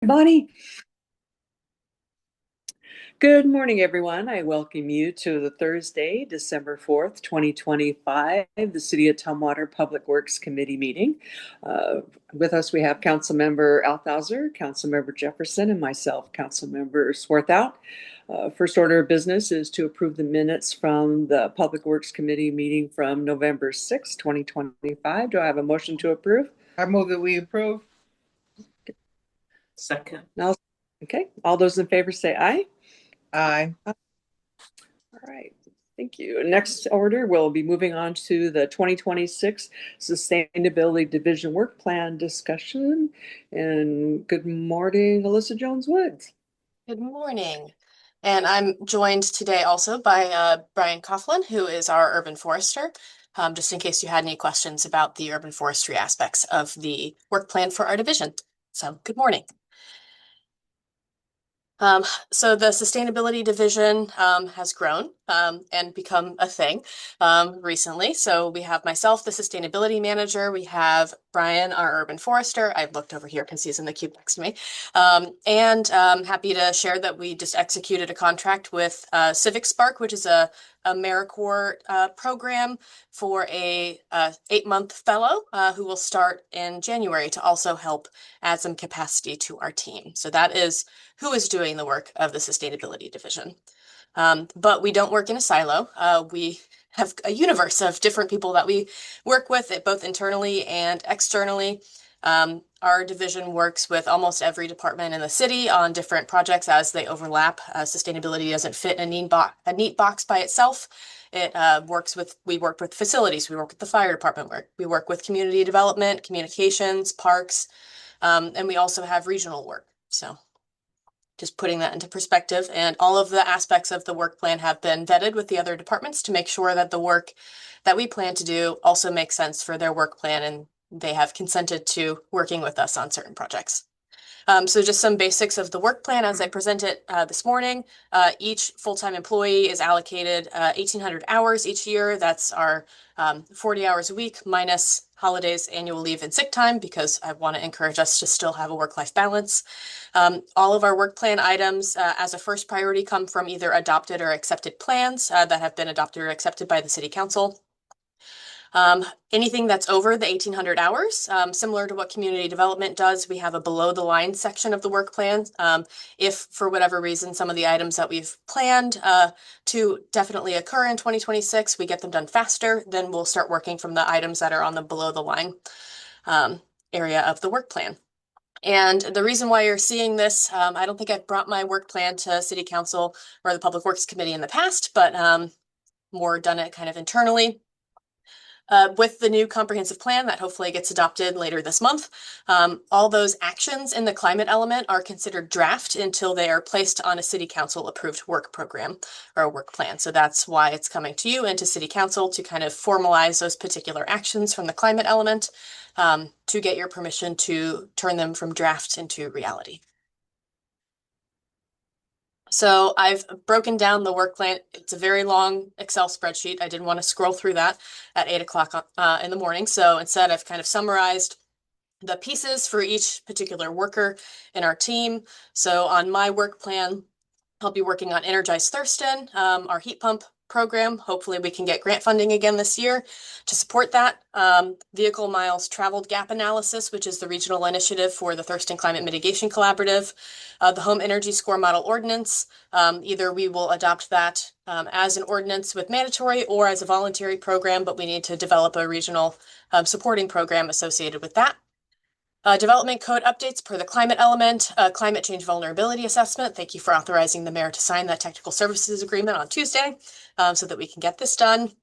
Bonnie. Good morning, everyone. I welcome you to the Thursday, December 4th, 2025, the City of Tumwater Public Works Committee meeting. With us, we have Councilmember Althauser, Councilmember Jefferson, and myself, Councilmember Swarthout. First order of business is to approve the minutes from the Public Works Committee meeting from November 6th, 2025. Do I have a motion to approve? I move that we approve. Second. Okay, all those in favor say aye. Aye. All right, thank you. Next order, we'll be moving on to the 2026 Sustainability Division Work Plan discussion. And good morning, Alyssa Jones-Woods. Good morning. And I'm joined today also by Brian Coughlin, who is our urban forester, just in case you had any questions about the urban forestry aspects of the work plan for our division. So good morning. So the sustainability division has grown and become a thing recently. So we have myself, the sustainability manager. We have Brian, our urban forester. I've looked over here because he's in the cube next to me. And happy to share that we just executed a contract with Civic Spark, which is a AmeriCorps program for a 8-month fellow who will start in January to also help add some capacity to our team. So that is who is doing the work of the sustainability division. But we don't work in a silo. We have a universe of different people that we work with, both internally and externally. Our division works with almost every department in the city on different projects as they overlap. Sustainability doesn't fit in a neat box by itself. We work with facilities, we work with the fire department, we work with community development, communications, parks, and we also have regional work. So just putting that into perspective, and all of the aspects of the work plan have been vetted with the other departments to make sure that the work that we plan to do also makes sense for their work plan, and they have consented to working with us on certain projects. So just some basics of the work plan as I present it this morning. Each full-time employee is allocated 1,800 hours each year. That's our 40 hours a week minus holidays, annual leave, and sick time, because I want to encourage us to still have a work-life balance. All of our work plan items as a first priority come from either adopted or accepted plans that have been adopted or accepted by the City Council. Anything that's over the 1,800 hours, similar to what community development does, we have a below the line section of the work plan. If for whatever reason, some of the items that we've planned to definitely occur in 2026, we get them done faster, then we'll start working from the items that are on the below the line area of the work plan. And the reason why you're seeing this, I don't think I've brought my work plan to City Council or the Public Works Committee in the past, but more done it kind of internally. With the new comprehensive plan that hopefully gets adopted later this month, all those actions in the climate element are considered draft until they are placed on a City Council approved work program or a work plan. So that's why it's coming to you and to City Council to kind of formalize those particular actions from the climate element to get your permission to turn them from draft into reality. So I've broken down the work plan. It's a very long Excel spreadsheet. I didn't want to scroll through that at 8 o'clock in the morning. So instead, I've kind of summarized the pieces for each particular worker in our team. So on my work plan, I'll be working on Energize Thurston, our heat pump program. Hopefully we can get grant funding again this year to support that. Vehicle miles traveled gap analysis, which is the regional initiative for the Thurston Climate Mitigation Collaborative. The Home Energy Score Model Ordinance, either we will adopt that as an ordinance with mandatory or as a voluntary program, but we need to develop a regional supporting program associated with that. Development code updates per the climate element, climate change vulnerability assessment. Thank you for authorizing the mayor to sign that technical services agreement on Tuesday so that we can get this done.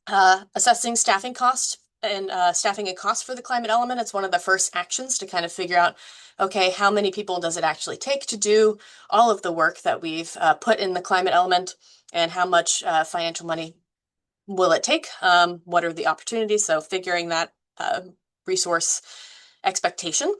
Assessing staffing costs and staffing and costs for the climate element. It's one of the first actions to kind of figure out, okay, how many people does it actually take to do all of the work that we've put in the climate element, and how much financial money will it take? What are the opportunities? So figuring that resource expectation,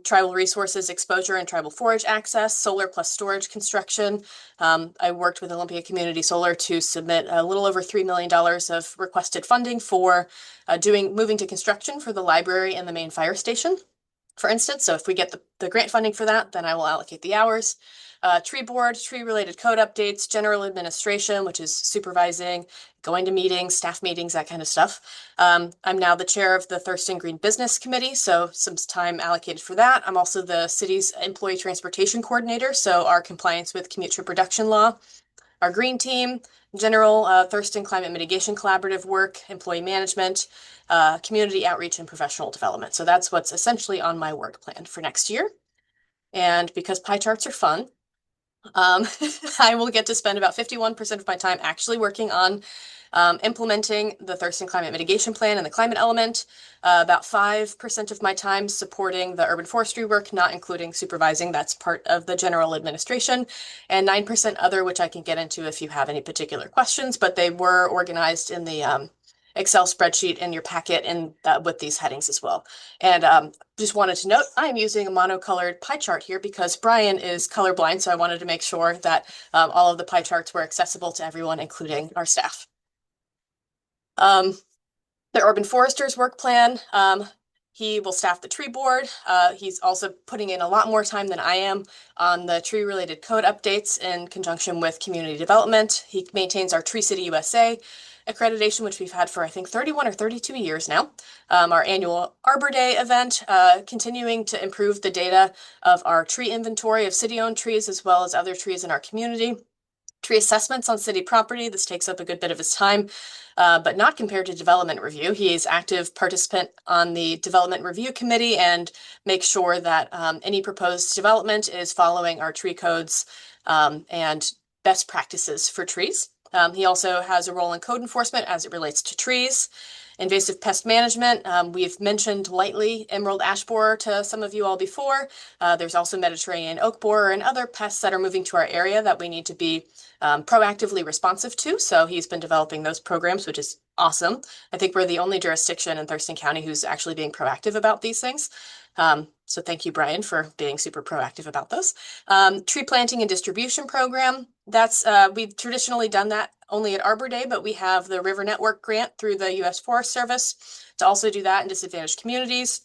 tribal resources exposure and tribal forage access, solar plus storage construction. I worked with Olympia Community Solar to submit a little over $3 million of requested funding for moving to construction for the library and the main fire station. for instance. So if we get the grant funding for that, then I will allocate the hours. Tree board, tree related code updates, general administration, which is supervising, going to meetings, staff meetings, that kind of stuff. I'm now the chair of the Thurston Green Business Committee, so some time allocated for that. I'm also the city's employee transportation coordinator, so our compliance with commute trip reduction law, our green team, general Thurston Climate Mitigation Collaborative work, employee management, community outreach, and professional development. So that's what's essentially on my work plan for next year. And because pie charts are fun, I will get to spend about 51% of my time actually working on implementing the Thurston Climate Mitigation Plan and the climate element, about 5% of my time supporting the urban forestry work, not including supervising. That's part of the general administration, and 9% other, which I can get into if you have any particular questions, but they were organized in the Excel spreadsheet in your packet and with these headings as well. And just wanted to note, I'm using a monocolored pie chart here because Brian is colorblind, so I wanted to make sure that all of the pie charts were accessible to everyone, including our staff. The urban forester's work plan, he will staff the tree board. He's also putting in a lot more time than I am on the tree related code updates in conjunction with community development. He maintains our Tree City USA accreditation, which we've had for, I think, 31 or 32 years now. Our annual Arbor Day event, continuing to improve the data of our tree inventory of city-owned trees, as well as other trees in our community. Tree assessments on city property. This takes up a good bit of his time, but not compared to development review. He is active participant on the development review committee and makes sure that any proposed development is following our tree codes and best practices for trees. He also has a role in code enforcement as it relates to trees. Invasive pest management, we've mentioned lightly emerald ash borer to some of you all before. There's also Mediterranean oak borer and other pests that are moving to our area that we need to be proactively responsive to. So he's been developing those programs, which is awesome. I think we're the only jurisdiction in Thurston County who's actually being proactive about these things. So thank you, Brian, for being super proactive about those. Tree planting and distribution program. That's we've traditionally done that only at Arbor Day, but we have the River Network grant through the U.S. Forest Service to also do that in disadvantaged communities.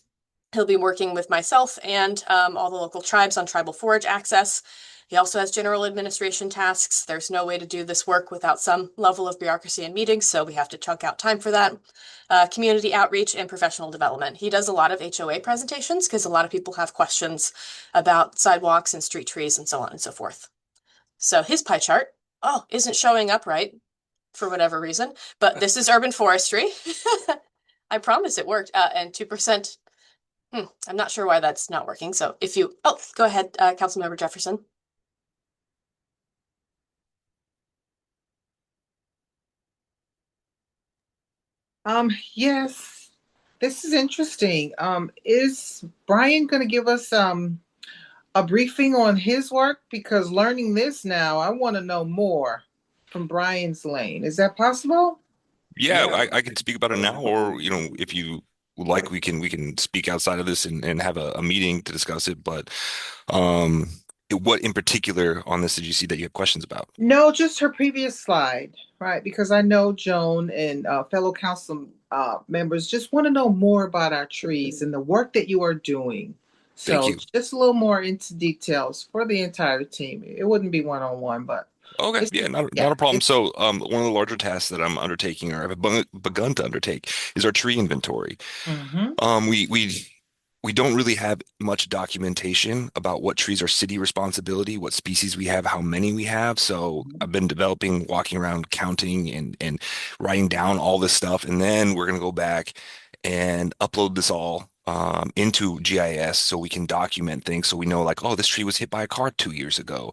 He'll be working with myself and all the local tribes on tribal forage access. He also has general administration tasks. There's no way to do this work without some level of bureaucracy and meetings, so we have to chunk out time for that. Community outreach and professional development. He does a lot of HOA presentations because a lot of people have questions about sidewalks and street trees and so on and so forth. So his pie chart, isn't showing up right for whatever reason, but this is urban forestry. I promise it worked. And 2%, I'm not sure why that's not working. So if you, go ahead, Councilmember Jefferson. Yes, this is interesting. Is Brian going to give us a briefing on his work? Because learning this now, I want to know more from Brian's lane. Is that possible? Yeah, I can speak about it now, or if you would like, we can speak outside of this and have a meeting to discuss it. But um, what in particular on this did you see that you have questions about? No, just her previous slide, right? Because I know Joan and fellow council members just want to know more about our trees and the work that you are doing. Thank So you. just a little more into details for the entire team. It wouldn't be one-on-one, but Okay, it's, yeah, yeah, not a problem. it's, So, one of the larger tasks that I'm undertaking or have begun to undertake is our tree inventory. mhm. We don't really have much documentation about what trees are city responsibility, what species we have, how many we have. So I've been developing, walking around, counting and writing down all this stuff. And then we're going to go back and upload this all into GIS so we can document things. So we know like, oh, this tree was hit by a car 2 years ago.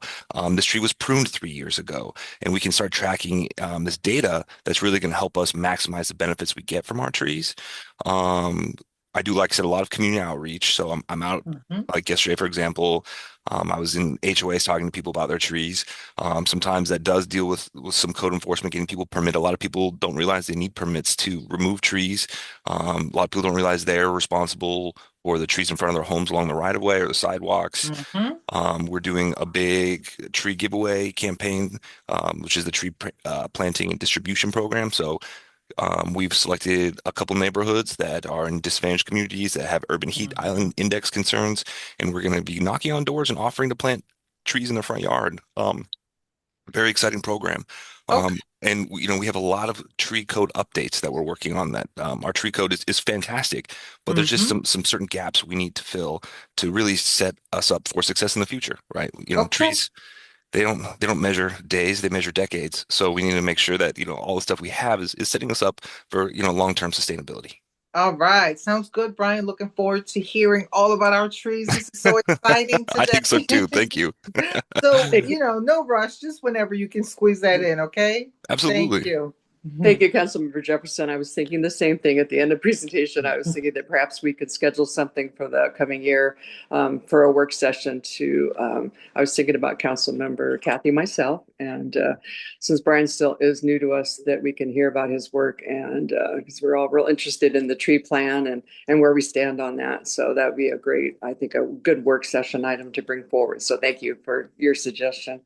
This tree was pruned 3 years ago. And we can start tracking this data that's really going to help us maximize the benefits we get from our trees. Um, I do, like I said, a lot of community outreach. So I'm out Mhm. like yesterday, for example. I was in HOAs talking to people about their trees. Sometimes that does deal with some code enforcement, getting people permit. A lot of people don't realize they need permits to remove trees. A lot of people don't realize they're responsible for the trees in front of their homes along the right of way or the sidewalks. Mhm. We're doing a big tree giveaway campaign, which is the tree planting and distribution program. So We've selected a couple neighborhoods that are in disadvantaged communities that have urban heat island index concerns, and we're going to be knocking on doors and offering to plant trees in the front yard. Very exciting program. Okay. And we have a lot of tree code updates that we're working on that our tree code is fantastic, but there's just Mm-hmm. some certain gaps we need to fill to really set us up for success in the future, right? Okay. Trees, they don't measure days, they measure decades. So we need to make sure that, all the stuff we have is setting us up for, long-term sustainability. All right. Sounds good, Brian. Looking forward to hearing all about our trees. This is so exciting I think so today. too. Thank you. So, Thank you. no rush, just whenever you can squeeze that in, okay? Thank Absolutely. you. Thank you, Councilmember Jefferson. I was thinking the same thing at the end of presentation. I was thinking that perhaps we could schedule something for the coming year for a work session I was thinking about Councilmember Kathy, myself, and since Brian still is new to us, that we can hear about his work, and because we're all real interested in the tree plan and where we stand on that. So that would be I think, a good work session item to bring forward. So thank you for your suggestion.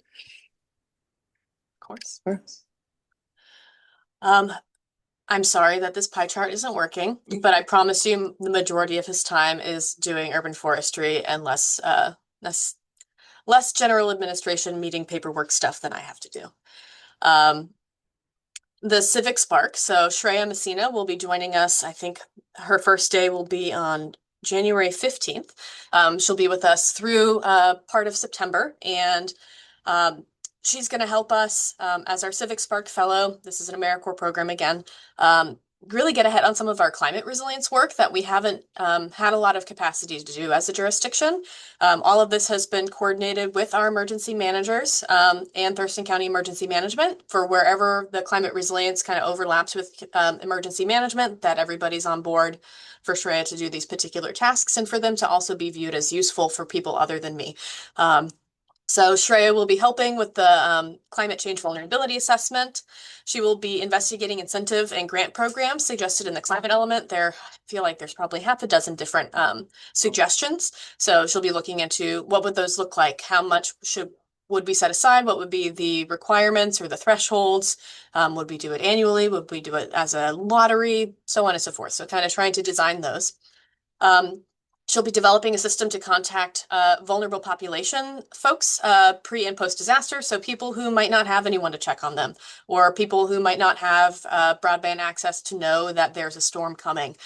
Of course. Sure. I'm sorry that this pie chart isn't working, but I promise you the majority of his time is doing urban forestry and less general administration meeting paperwork stuff than I have to do. The Civic Spark. So Shreya Messina will be joining us. I think her first day will be on January 15th. She'll be with us through part of September, and she's going to help us as our Civic Spark Fellow. This is an AmeriCorps program again. Really get ahead on some of our climate resilience work that we haven't had a lot of capacity to do as a jurisdiction. All of this has been coordinated with our emergency managers and Thurston County Emergency Management for wherever the climate resilience kind of overlaps with emergency management, that everybody's on board for Shreya to do these particular tasks and for them to also be viewed as useful for people other than me. So Shreya will be helping with the climate change vulnerability assessment. She will be investigating incentive and grant programs suggested in the climate element. I feel like there's probably half a dozen different suggestions. So she'll be looking into what would those look like? How much would be set aside? What would be the requirements or the thresholds? Would we do it annually? Would we do it as a lottery? So on and so forth. So kind of trying to design those. She'll be developing a system to contact vulnerable population folks pre and post disaster. So people who might not have anyone to check on them, or people who might not have broadband access to know that there's a storm coming,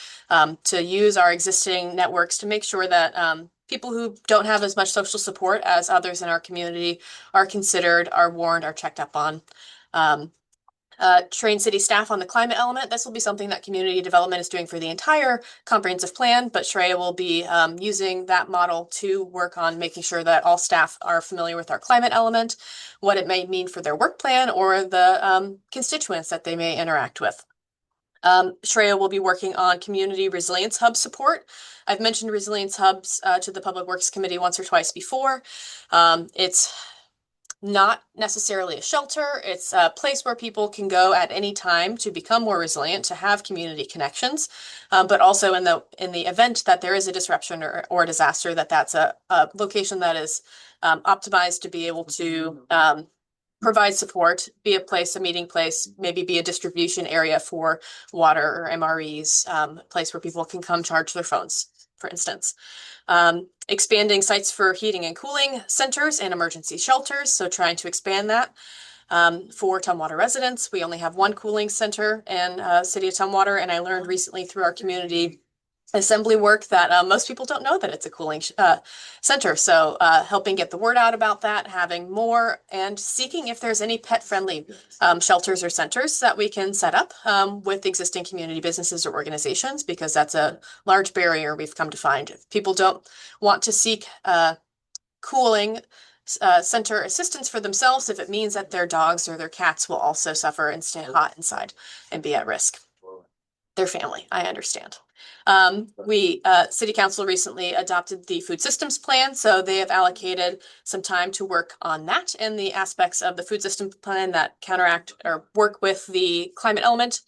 to use our existing networks to make sure that people who don't have as much social support as others in our community are considered, are warned, are checked up on. Train city staff on the climate element. This will be something that community development is doing for the entire comprehensive plan, but Shreya will be using that model to work on making sure that all staff are familiar with our climate element, what it may mean for their work plan or the constituents that they may interact with. Shreya will be working on community resilience hub support. I've mentioned resilience hubs to the Public Works Committee once or twice before. It's not necessarily a shelter. It's a place where people can go at any time to become more resilient, to have community connections, but also in the event that there is a disruption or a disaster, that's a location that is optimized to be able to provide support, be a place, a meeting place, maybe be a distribution area for water or MREs, a place where people can come charge their phones, for instance. Expanding sites for heating and cooling centers and emergency shelters. So trying to expand that for Tumwater residents. We only have one cooling center in City of Tumwater, and I learned recently through our community assembly work that most people don't know that it's a cooling center. So helping get the word out about that, having more, and seeking if there's any pet-friendly shelters or centers that we can set up with existing community businesses or organizations, because that's a large barrier we've come to find. If people don't want to seek cooling center assistance for themselves, if it means that their dogs or their cats will also suffer and stay hot inside and be at risk. Their family, I understand. City Council recently adopted the food systems plan, so they have allocated some time to work on that and the aspects of the food system plan that counteract or work with the climate element.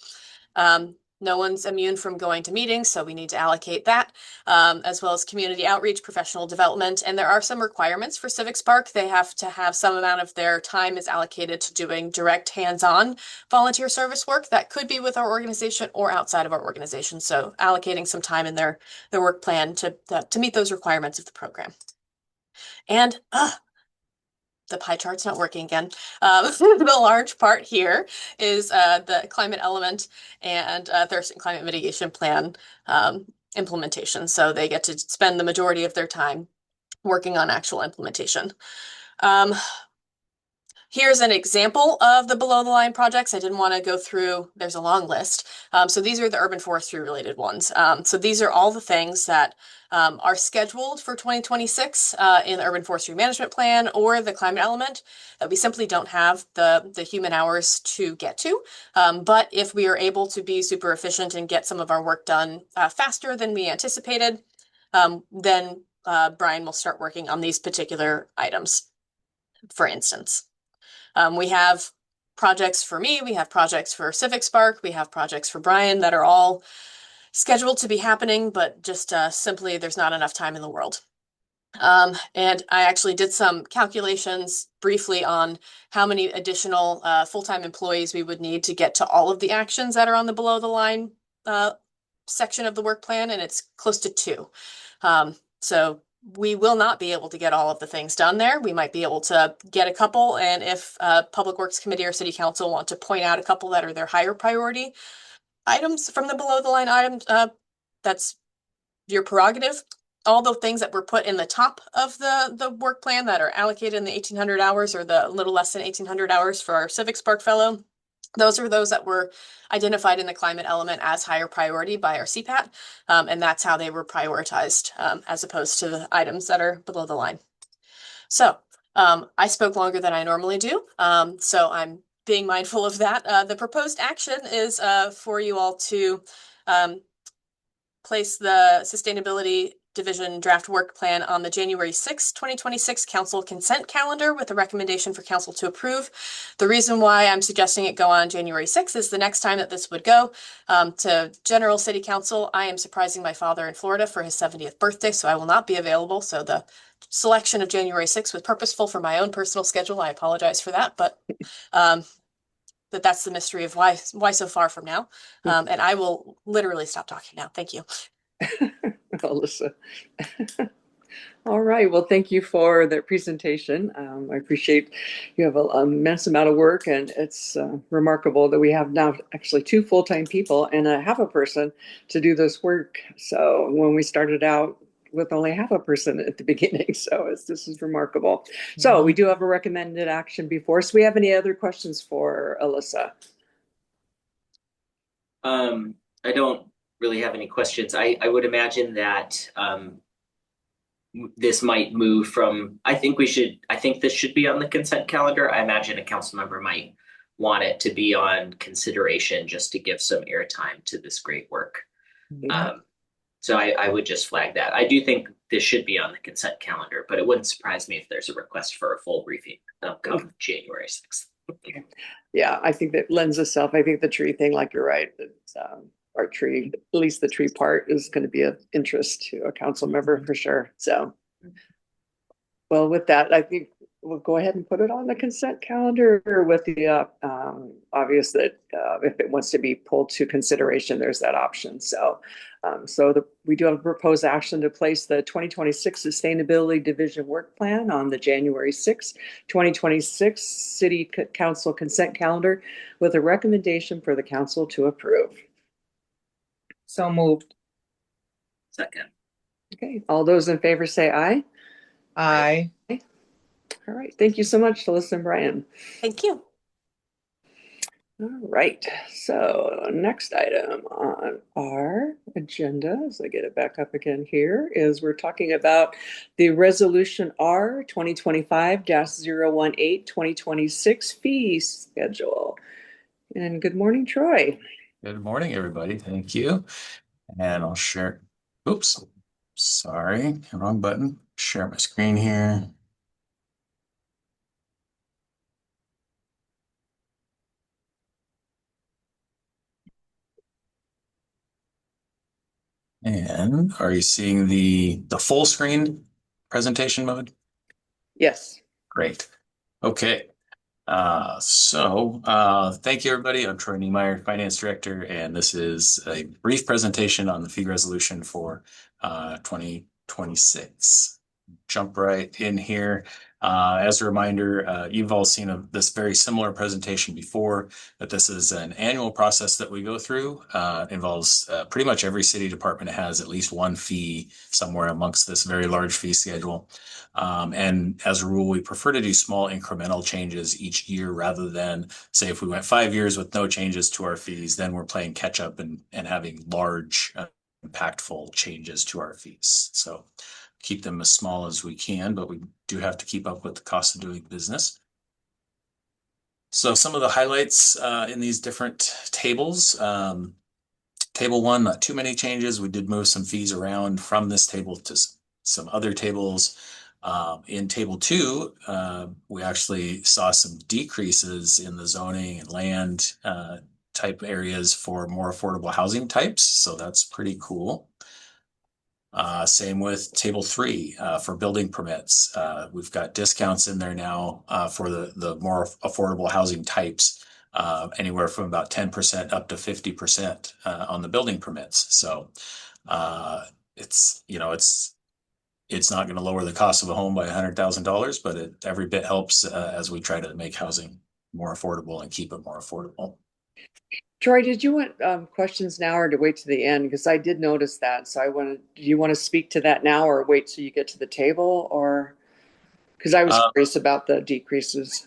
No one's immune from going to meetings, so we need to allocate that, as well as community outreach, professional development. And there are some requirements for Civic Spark. They have to have some amount of their time is allocated to doing direct hands-on volunteer service work. That could be with our organization or outside of our organization. So allocating some time in their work plan to meet those requirements of the program. And the pie chart's not working again. The large part here is the climate element and thirst and climate mitigation plan implementation. So they get to spend the majority of their time working on actual implementation. Here's an example of the below the line projects. I didn't want to go through, there's a long list. So these are the urban forestry related ones. So these are all the things that are scheduled for 2026 in the urban forestry management plan or the climate element that we simply don't have the human hours to get to. But if we are able to be super efficient and get some of our work done faster than we anticipated, then Brian will start working on these particular items, for instance. We have projects for me, we have projects for Civic Spark, we have projects for Brian that are all scheduled to be happening, but just simply there's not enough time in the world. And I actually did some calculations briefly on how many additional full-time employees we would need to get to all of the actions that are on the below the line section of the work plan, and it's close to 2. So we will not be able to get all of the things done there. We might be able to get a couple, and if Public Works Committee or City Council want to point out a couple that are their higher priority items from the below the line items, that's your prerogative. All the things that were put in the top of the work plan that are allocated in the 1,800 hours or the little less than 1,800 hours for our Civic Spark Fellow, those are those that were identified in the climate element as higher priority by our CPAT, and that's how they were prioritized as opposed to the items that are below the line. So I spoke longer than I normally do, so I'm being mindful of that. The proposed action is for you all to place the Sustainability Division draft work plan on the January 6, 2026 council consent calendar with a recommendation for council to approve. The reason why I'm suggesting it go on January 6 is the next time that this would go to General City Council. I am surprising my father in Florida for his 70th birthday, so I will not be available. So the selection of January 6 was purposeful for my own personal schedule. I apologize for that, but that's the mystery of why so far from now. And I will literally stop talking now. Thank you. Alyssa. All right. Well, thank you for that presentation. I appreciate you have an immense amount of work, and it's remarkable that we have now actually 2 full-time people and a half a person to do this work. So when we started out with only half a person at the beginning, so this is remarkable. So we do have a recommended action before. So we have any other questions for Alyssa? I don't really have any questions. I would imagine that this might move from, I think this should be on the consent calendar. I imagine a council member might want it to be on consideration just to give some airtime to this great work. So I would just flag that. I do think this should be on the consent calendar, but it wouldn't surprise me if there's a request for a full briefing come January 6th. Yeah, I think that lends itself. I think the tree thing, like you're right, that our tree, at least the tree part, is going to be of interest to a council member for sure. So, well, with that, I think we'll go ahead and put it on the consent calendar with the obvious that if it wants to be pulled to consideration, there's that option. So, we do have a proposed action to place the 2026 Sustainability Division Work Plan on the January 6, 2026 City Council consent calendar with a recommendation for the council to approve. So moved. Second. Okay, all those in favor say aye. Aye. All right, thank you so much, Alyssa and Brian. Thank you. All right, so next item on our agenda, as I get it back up again here, is we're talking about the Resolution R 2025-018 2026 fee schedule. And good morning, Troy. Good morning, everybody. Thank you. And I'll share. Oops, sorry, wrong button. Share my screen here. And are you seeing the full screen presentation mode? Yes. Great. Okay. Thank you, everybody. I'm Troy Niemeyer, Finance Director, and this is a brief presentation on the fee resolution for 2026. Jump right in here. As a reminder, you've all seen this very similar presentation before, but this is an annual process that we go through. Involves pretty much every city department has at least one fee somewhere amongst this very large fee schedule. And as a rule, we prefer to do small incremental changes each year rather than say if we went 5 years with no changes to our fees, then we're playing catch up and having large impactful changes to our fees. So keep them as small as we can, but we do have to keep up with the cost of doing business. So some of the highlights in these different tables. Table 1, not too many changes. We did move some fees around from this table to some other tables. In table 2, we actually saw some decreases in the zoning and land type areas for more affordable housing types. So that's pretty cool. Same with table 3 for building permits. We've got discounts in there now for the more affordable housing types, anywhere from about 10% up to 50% on the building permits. So it's not going to lower the cost of a home by $100,000, but every bit helps as we try to make housing more affordable and keep it more affordable. Troy, did you want questions now or to wait to the end? Because I did notice that. So do you want to speak to that now or wait till you get to the table? Or because I was curious about the decreases.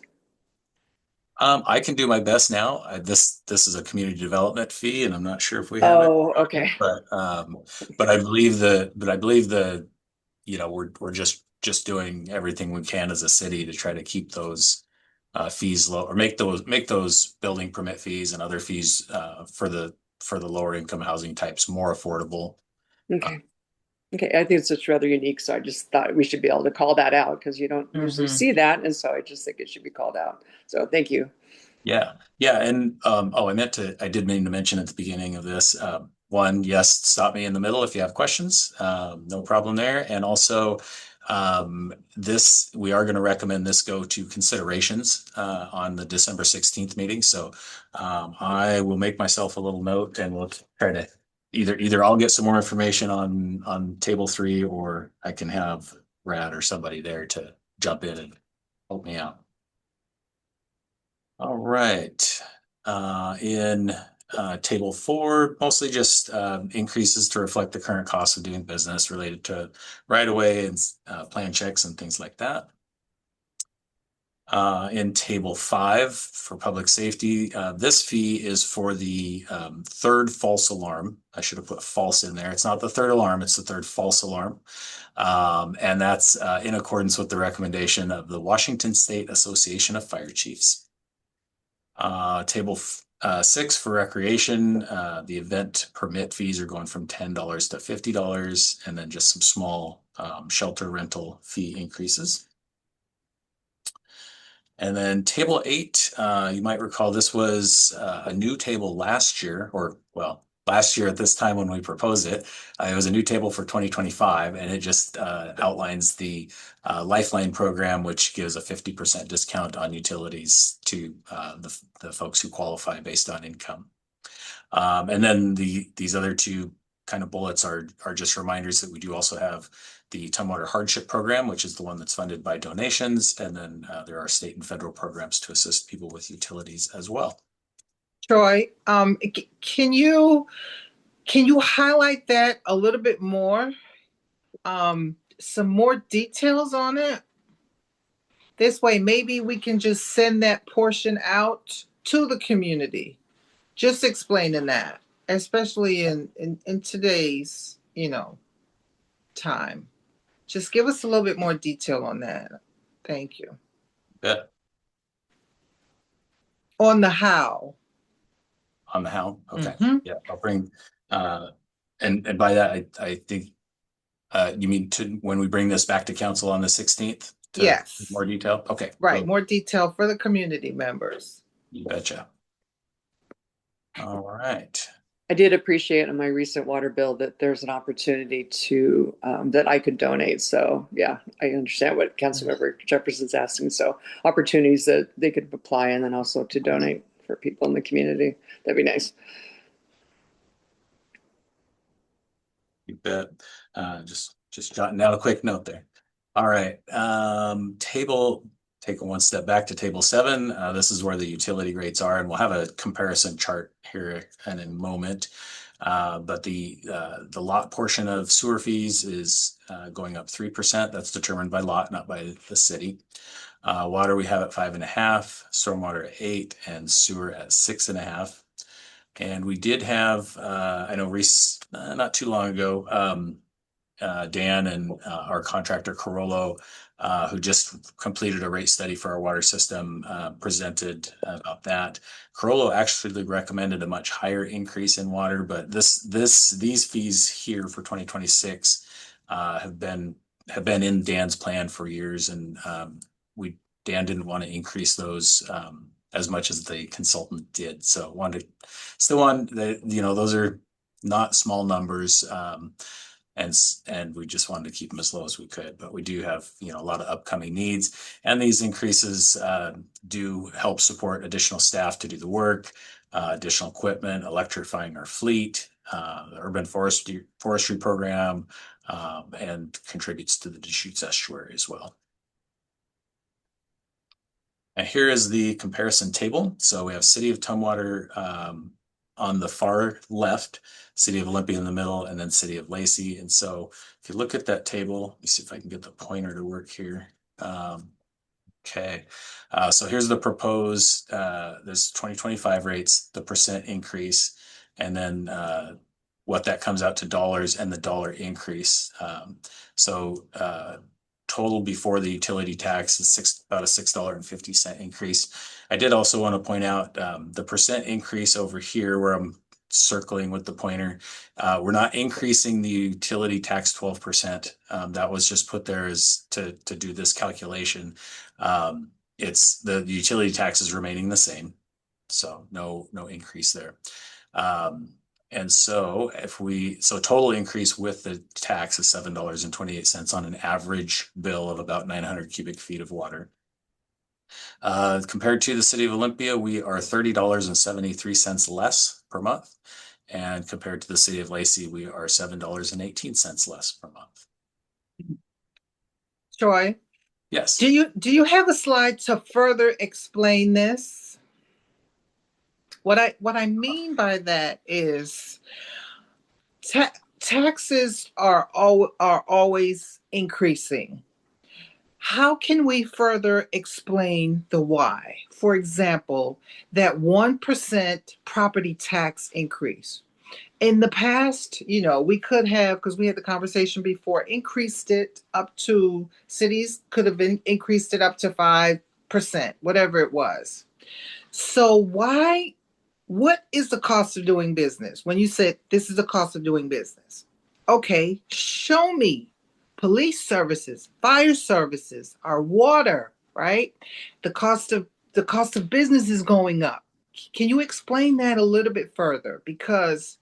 I can do my best now. This is a community development fee, and I'm not sure if we have it. Oh, okay. But I believe we're just doing everything we can as a city to try to keep those fees low, or make those building permit fees and other fees for the lower income housing types more affordable. Okay. Okay, I think it's just rather unique, so I just thought we should be able to call that out because you don't usually see that, and so I just think it should be called out. So thank you. Yeah, and I did mean to mention at the beginning of this, one, yes, stop me in the middle if you have questions, no problem there. And also, we are going to recommend this go to considerations on the December 16th meeting. So I will make myself a little note, and we'll try to either I'll get some more information on table 3, or I can have Brad or somebody there to jump in and help me out. All right. In table 4, mostly just increases to reflect the current cost of doing business related to right-of-way and plan checks and things like that. In table 5 for public safety, this fee is for the third false alarm. I should have put false in there. It's not the third alarm, it's the third false alarm. And that's in accordance with the recommendation of the Washington State Association of Fire Chiefs. Table 6 for recreation, the event permit fees are going from $10 to $50, and then just some small shelter rental fee increases. And then table 8, you might recall this was a new table last year, last year at this time when we proposed it. It was a new table for 2025, and it just outlines the Lifeline program, which gives a 50% discount on utilities to the folks who qualify based on income. And then these other 2 kind of bullets are just reminders that we do also have the Tumwater Hardship Program, which is the one that's funded by donations. And then there are state and federal programs to assist people with utilities as well. Troy, can you highlight that a little bit more? Some more details on it? This way, maybe we can just send that portion out to the community. Just explaining that, especially in today's, time. Just give us a little bit more detail on that. Thank you. Yeah. On the how. On the how? Okay. Mm-hmm. Yeah, I'll bring, and by that, I think, you mean when we bring this back to council on the 16th? Yes. More detail? Okay. Right, cool. more detail for the community members. You betcha. All right. I did appreciate in my recent water bill that there's an opportunity to that I could donate. So yeah, I understand what Councilmember Jefferson's asking. So opportunities that they could apply and then also to donate for people in the community. That'd be nice. You bet. Just jotting down a quick note there. All right. Take one step back to table 7. This is where the utility rates are, and we'll have a comparison chart here in a moment. But the lot portion of sewer fees is going up 3%. That's determined by lot, not by the city. Water we have at 5.5, stormwater at 8, and sewer at 6.5. And we did have, I know Reese, not too long ago, Dan and our contractor Carollo, who just completed a rate study for our water system, presented about that. Carollo actually recommended a much higher increase in water, but these fees here for 2026 have been in Dan's plan for years, and Dan didn't want to increase those as much as the consultant did. So those are not small numbers. And we just wanted to keep them as low as we could, but we do have, a lot of upcoming needs, and these increases do help support additional staff to do the work, additional equipment, electrifying our fleet, the urban forestry program, and contributes to the Deschutes estuary as well. And here is the comparison table. So we have City of Tumwater on the far left, City of Olympia in the middle, and then City of Lacey. And so if you look at that table, let me see if I can get the pointer to work here. Okay, so here's the proposed, there's 2025 rates, the percent increase, and then what that comes out to dollars and the dollar increase. Total before the utility tax is about a $6.50 increase. I did also want to point out the percent increase over here where I'm circling with the pointer. We're not increasing the utility tax 12%. That was just put there as to do this calculation. It's the utility tax is remaining the same, so no increase there. And so total increase with the tax is $7.28 on an average bill of about 900 cubic feet of water. Compared to the City of Olympia, we are $30.73 less per month. And compared to the City of Lacey, we are $7.18 less per month. Troy? Yes. Do you have a slide to further explain this? What I mean by that is taxes are always increasing. How can we further explain the why? For example, that 1% property tax increase. In the past, we could have, because we had the conversation before, increased it up to, cities could have increased it up to 5%, whatever it was. So what is the cost of doing business? When you said this is the cost of doing business. Okay, show me police services, fire services, our water, right? The cost of business is going up. Can you explain that a little bit further? Because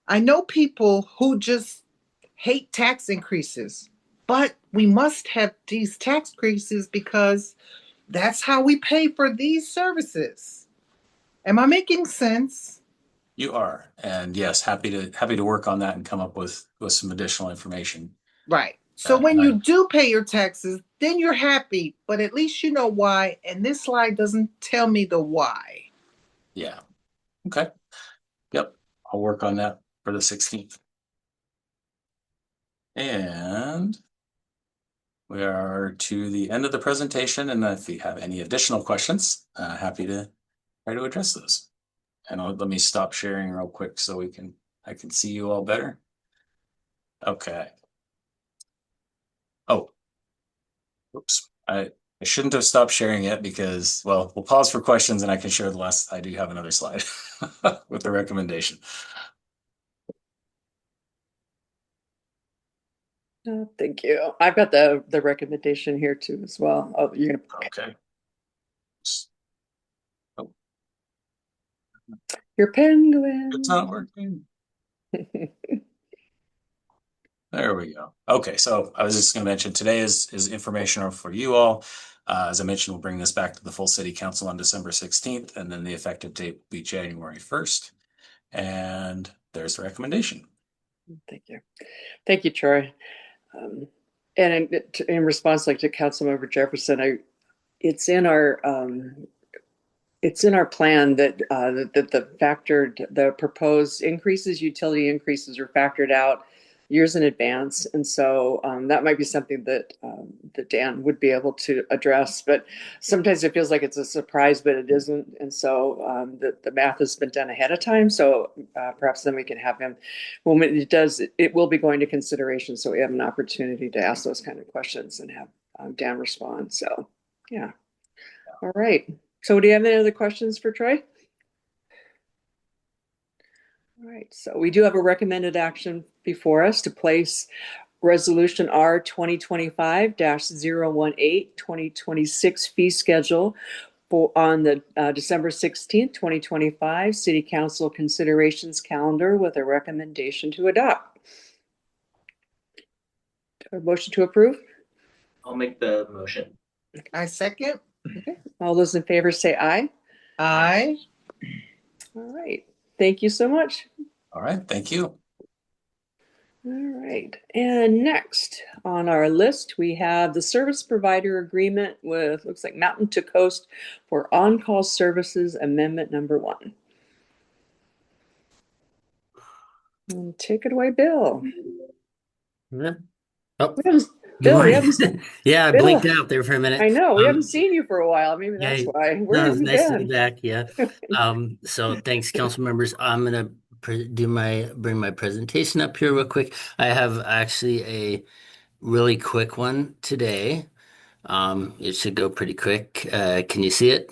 I know people who just hate tax increases, but we must have these tax increases because that's how we pay for these services. Am I making sense? You are, and yes, happy to work on that and come up with some additional information. Right. So when you do pay your taxes, then you're happy, but at least you know why. And this slide doesn't tell me the why. Yeah. Okay. Yep. I'll work on that for the 16th. And we are to the end of the presentation. And if you have any additional questions, happy to try to address those. And let me stop sharing real quick so I can see you all better. Okay. Oh, oops. I shouldn't have stopped sharing it because, well, we'll pause for questions and I can share the last. I do have another slide with the recommendation. Thank you. I've got the recommendation here too as well. Oh, you're gonna. Okay. Oh. Your penguin. It's not working. There we go. Okay, so I was just going to mention today is informational for you all. As I mentioned, we'll bring this back to the full city council on December 16th, and then the effective date will be January 1st. And there's the recommendation. Thank you. Thank you, Troy. And in response, like to Councilmember Jefferson, it's in our plan that the proposed utility increases are factored out years in advance, and so that might be something that Dan would be able to address. But sometimes it feels like it's a surprise, but it isn't, and so the math has been done ahead of time. So perhaps then we can have him when it will be going to consideration, so we have an opportunity to ask those kind of questions and have Dan respond. So yeah, all right. So do you have any other questions for Troy? All right, so we do have a recommended action before us to place Resolution R 2025-018 2026 fee schedule on the December 16th, 2025 City Council considerations calendar with a recommendation to adopt. A motion to approve? I'll make the motion. I second. Okay. All those in favor say aye. Aye. All right. Thank you so much. All right, thank you. All right. And next on our list, we have the service provider agreement with, looks like Mountain to Coast for on-call services amendment number 1. And take it away, Bill. Yeah. Oh, We haven't, good Bill, we morning. haven't, Yeah, I Bill. blinked out there for a minute. I know, we haven't seen you for a while. Maybe that's yeah, why. Where No, have it's you nice to be been? back. Yeah. So thanks, council members. I'm gonna bring my presentation up here real quick. I have actually a really quick one today. It should go pretty quick. Can you see it?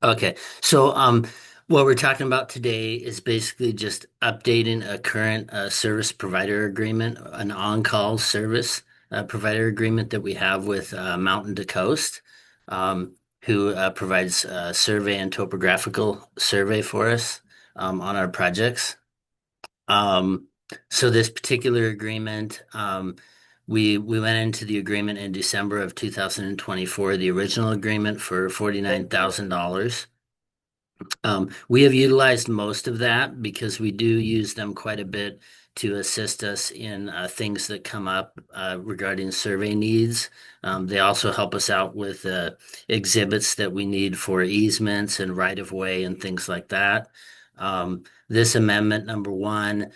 Okay. So what we're talking about today is basically just updating a current service provider agreement, an on-call service provider agreement that we have with Mountain to Coast, who provides survey and topographical survey for us on our projects. So this particular agreement, we went into the agreement in December of 2024, the original agreement for $49,000. We have utilized most of that because we do use them quite a bit to assist us in things that come up regarding survey needs. They also help us out with exhibits that we need for easements and right-of-way and things like that. This amendment number 1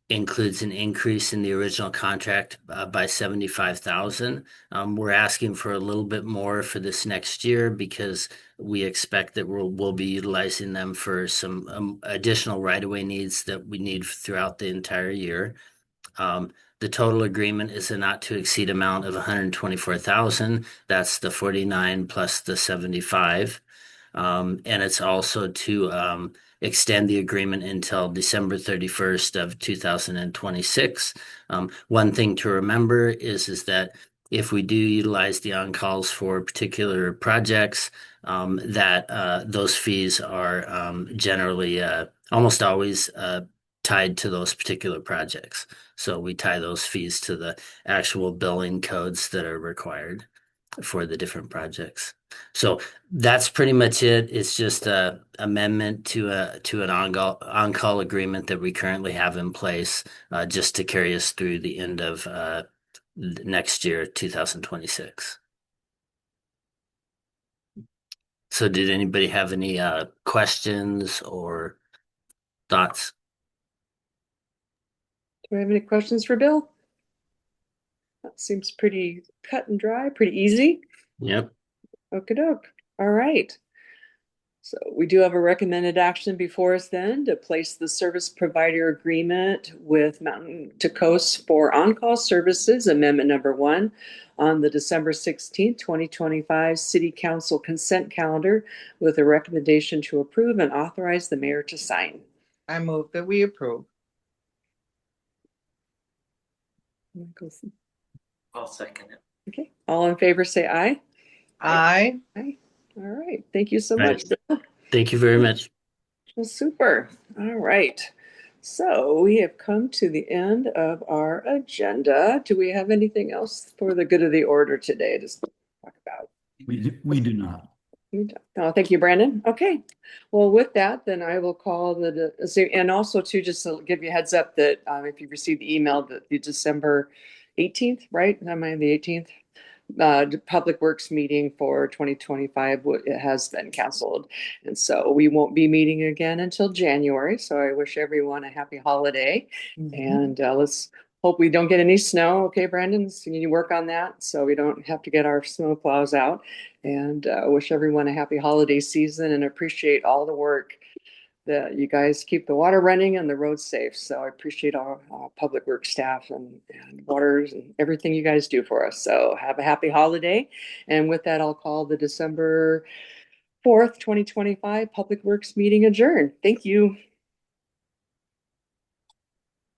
includes an increase in the original contract by 75,000. We're asking for a little bit more for this next year because we expect that we'll be utilizing them for some additional right-of-way needs that we need throughout the entire year. The total agreement is a not to exceed amount of 124,000. That's the 49 plus the 75. And it's also to extend the agreement until December 31st of 2026. One thing to remember is that if we do utilize the on-calls for particular projects, that those fees are generally almost always tied to those particular projects. So we tie those fees to the actual billing codes that are required for the different projects. So that's pretty much it. It's just a amendment to an on-call agreement that we currently have in place, just to carry us through the end of next year, 2026. So did anybody have any questions or thoughts? Do we have any questions for Bill? That seems pretty cut and dry, pretty easy. Yep. Okie doke. All right. So we do have a recommended action before us then to place the service provider agreement with Mountain to Coast for on-call services, amendment number 1, on the December 16th, 2025 City Council consent calendar with a recommendation to approve and authorize the mayor to sign. I move that we approve. I'll second it. Okay. All in favor say aye. Aye. Aye. All right. Thank you so Right. much. Thank you very much. Well, super. All right. So we have come to the end of our agenda. Do we have anything else for the good of the order today to talk about? We do not. Oh, thank you, Brandon. Okay. Well, with that, then I will call and also to just to give you a heads up that if you received the email that the December 18th, right? Am I the 18th? The Public Works meeting for 2025 it has been canceled. And so we won't be meeting again until January. So I wish everyone a happy holiday. And let's hope we don't get any snow. Okay, Brandon, so you need to work on that so we don't have to get our snow plows out. And wish everyone a happy holiday season and appreciate all the work that you guys keep the water running and the roads safe. So I appreciate our public works staff and waters and everything you guys do for us. So have a happy holiday. And with that, I'll call the December 4th, 2025 Public Works meeting adjourned. Thank you.